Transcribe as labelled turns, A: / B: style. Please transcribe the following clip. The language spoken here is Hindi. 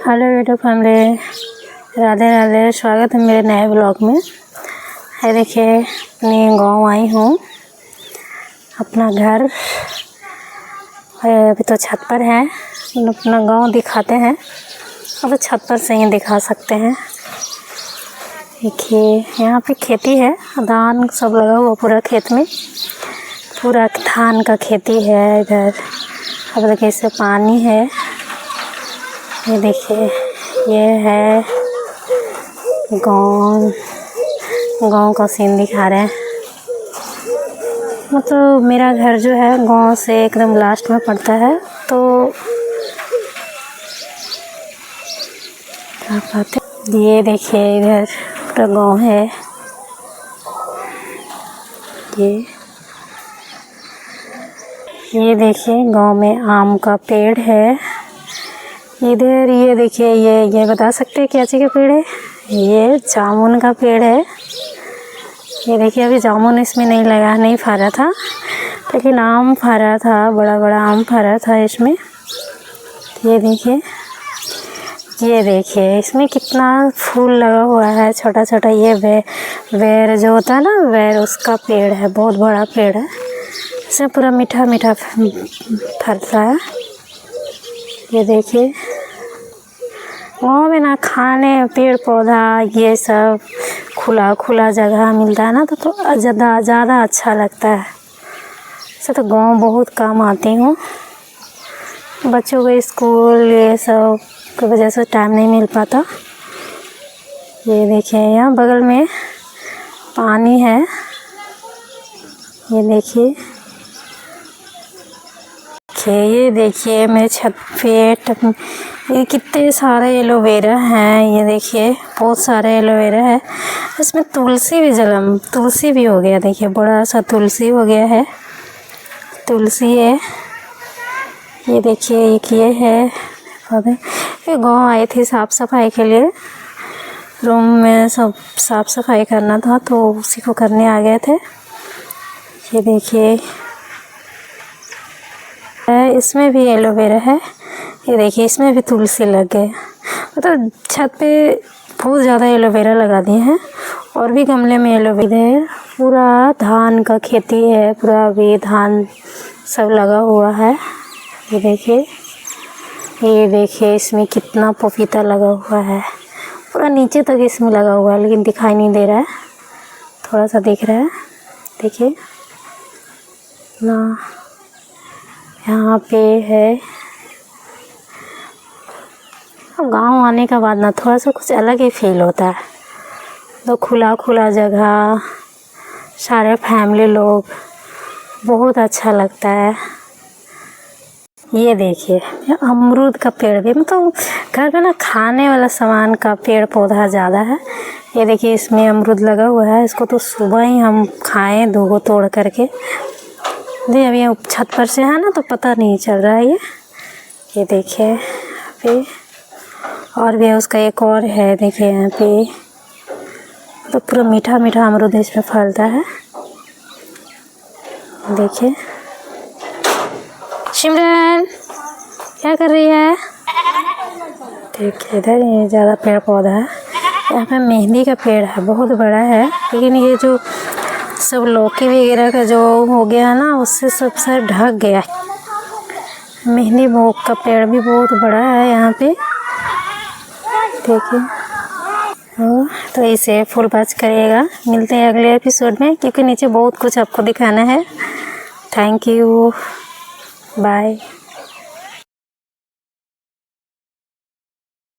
A: Hello YouTube family, Radhe Radhe. स्वागत है मेरे नए ब्लॉग में। है देखिए, अपनी गांव आई हूँ। अपना घर अभी तो छत पर है। अपना गांव दिखाते हैं, अब छत पर से ही दिखा सकते हैं। देखिए यहाँ पे खेती है, धान सब लगा हुआ पूरा खेत में। पूरा धान का खेती है इधर। अब देखिए इससे पानी है। ये देखिए, ये है गांव का सीन दिखा रहे हैं। मतलब मेरा घर जो है गांव से एकदम लास्ट में पड़ता है। तो ये देखिए इधर पूरा गांव है। ये देखिए गांव में आम का पेड़ है। इधर ये देखिए, ये बता सकते हैं क्या चीज़ का पेड़ है? ये जामुन का पेड़ है। ये देखिए अभी जामुन इसमें नहीं लगा, नहीं फरा था, लेकिन आम फरा था, बड़ा बड़ा आम फरा था इसमें। ये देखिए इसमें कितना फूल लगा हुआ है, छोटा छोटा। ये बेर जो होता है ना, बेर, उसका पेड़ है, बहुत बड़ा पेड़ है। इसमें पूरा मीठा मीठा फलता है। ये देखिए गाँव में ना खाने पेड़ पौधा ये सब खुला जगह मिलता है ना, तो ज़्यादा अच्छा लगता है। ऐसे तो गाँव बहुत काम आती हूँ, बच्चों को स्कूल ये सब की वजह से टाइम नहीं मिल पाता। ये देखिए यहाँ बगल में पानी है। ये देखिए मेरे छत पे ये कितने सारे एलोवेरा हैं। ये देखिए बहुत सारे एलोवेरा है। इसमें तुलसी भी हो गया। देखिए बड़ा सा तुलसी हो गया है, तुलसी है। ये देखिए एक ये है पौधे। ये गाँव आई थी साफ़ सफाई के लिए, रूम में सब साफ़ सफाई करना था तो उसी को करने आ गए थे। ये देखिए इसमें भी एलोवेरा है। ये देखिए इसमें भी तुलसी लग गए। मतलब छत पे बहुत ज़्यादा एलोवेरा लगा दिए हैं, और भी गमले में एलोवेरा। पूरा धान का खेती है, पूरा अभी धान सब लगा हुआ है। ये देखिए इसमें कितना पपीता लगा हुआ है, पूरा नीचे तक इसमें लगा हुआ है, लेकिन दिखाई नहीं दे रहा है, थोड़ा सा दिख रहा है। देखिए ना यहाँ पे है। गांव आने के बाद ना थोड़ा सा कुछ अलग ही फील होता है। तो खुला जगह, सारे फैमिली लोग, बहुत अच्छा लगता है। ये देखिए अमरूद का पेड़ भी, मतलब घर में ना खाने वाला सामान का पेड़ पौधा ज़्यादा है। ये देखिए इसमें अमरूद लगा हुआ है। इसको तो सुबह ही हम खाएँ 2 तोड़ करके। जी अभी ये छत पर से है ना, तो पता नहीं चल रहा है। ये देखिए अभी और भी है, उसका एक और है। देखिए यहाँ पे तो पूरा मीठा मीठा अमरूद इसमें फलता है। देखिए सिमरन क्या कर रही है? देखिए इधर ये ज़्यादा पेड़ पौधा है। यहाँ पे मेहंदी का पेड़ है, बहुत बड़ा है, लेकिन ये जो सब लौकी वगैरह का जो हो गया है ना, उससे सब सर ढक गया। मेहंदी भोग का पेड़ भी बहुत बड़ा है यहाँ पे। देखिए तो इसे फुल पैच करिएगा। मिलते हैं अगले एपिसोड में, क्योंकि नीचे बहुत कुछ आपको दिखाना है। Thank you, bye.